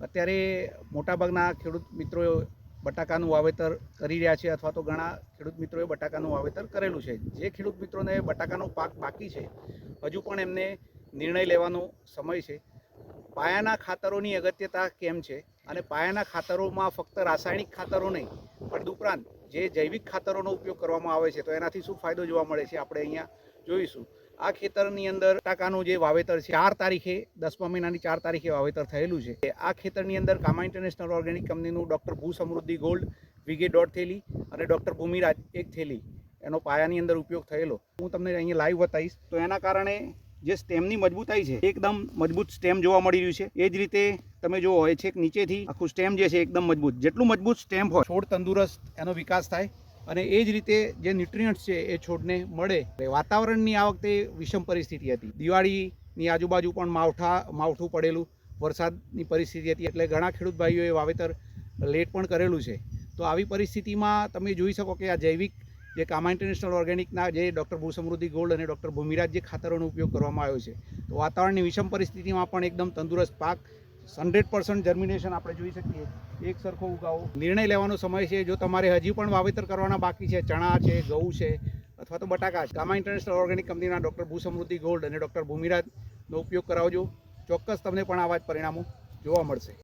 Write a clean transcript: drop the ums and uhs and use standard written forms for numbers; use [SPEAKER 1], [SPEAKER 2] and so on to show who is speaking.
[SPEAKER 1] અત્યારે મોટાભાગના ખેડૂત મિત્રો બટાકાનું વાવેતર કરી રહ્યા છે અથવા તો ઘણા ખેડૂત મિત્રોએ બટાકાનું વાવેતર કરેલું છે. જે ખેડૂત મિત્રોને બટાકાનો પાક બાકી છે, હજુ પણ એમને નિર્ણય લેવાનો સમય છે. પાયાના ખાતરોની અગત્યતા કેમ છે અને પાયાના ખાતરોમાં ફક્ત રાસાયણિક ખાતરો નહીં પણ તદુપરાંત જે જૈવિક ખાતરોનો ઉપયોગ કરવામાં આવે છે તો એનાથી શું ફાયદો જોવા મળે છે આપણે અહીંયા જોઈશું. આ ખેતરની અંદર બટાકાનું જે વાવેતર છે 4 તારીખે 10મા મહિનાની 4 તારીખે વાવેતર થયેલું છે. આ ખેતરની અંદર કામા ઇન્ટરનેશનલ ઓર્ગેનિક કંપનીનું ડૉક્ટર ભૂ સમૃદ્ધિ ગોલ્ડ વીઘે 1.5 થેલી અને ડૉક્ટર ભૂમિરાજ 1 થેલી એનો પાયાની અંદર ઉપયોગ થયેલો. હું તમને અહીંયા લાઈવ બતાવીશ. તો એના કારણે જે સ્ટેમની મજબૂતાઈ છે એકદમ મજબૂત સ્ટેમ જોવા મળી રહ્યું છે. એ જ રીતે તમે જુઓ એ છેક નીચેથી આખું સ્ટેમ જે છે એકદમ મજબૂત. જેટલું મજબૂત સ્ટેમ હોય છોડ તંદુરસ્ત એનો વિકાસ થાય અને એ જ રીતે જે ન્યુટ્રિયન્ટ્સ છે એ છોડને મળે. વાતાવરણની આ વખતે વિષમ પરિસ્થિતિ હતી. દિવાળીની આજુબાજુ પણ માવઠું પડેલું, વરસાદની પરિસ્થિતિ હતી, એટલે ઘણા ખેડૂત ભાઈઓએ વાવેતર લેટ પણ કરેલું છે. તો આવી પરિસ્થિતિમાં તમે જોઈ શકો કે આ જૈવિક જે કામા ઇન્ટરનેશનલ ઓર્ગેનિકના જે ડૉક્ટર ભૂ સમૃદ્ધિ ગોલ્ડ અને ડૉક્ટર ભૂમિરાજ જે ખાતરોનો ઉપયોગ કરવામાં આવ્યો છે તો વાતાવરણની વિષમ પરિસ્થિતિમાં પણ એકદમ તંદુરસ્ત પાક, 100% જર્મિનેશન આપણે જોઈ શકીએ, એક સરખો ઉગાવો. નિર્ણય લેવાનો સમય છે. જો તમારે હજી પણ વાવેતર કરવાના બાકી છે, ચણા છે, ઘઉં છે અથવા તો બટાકા છે, કામા ઇન્ટરનેશનલ ઓર્ગેનિક કંપનીના ડૉક્ટર ભૂ સમૃદ્ધિ ગોલ્ડ અને ડૉક્ટર ભૂમિરાજનો ઉપયોગ કરાવજો. ચોક્કસ તમને પણ આવા જ પરિણામો જોવા મળશે.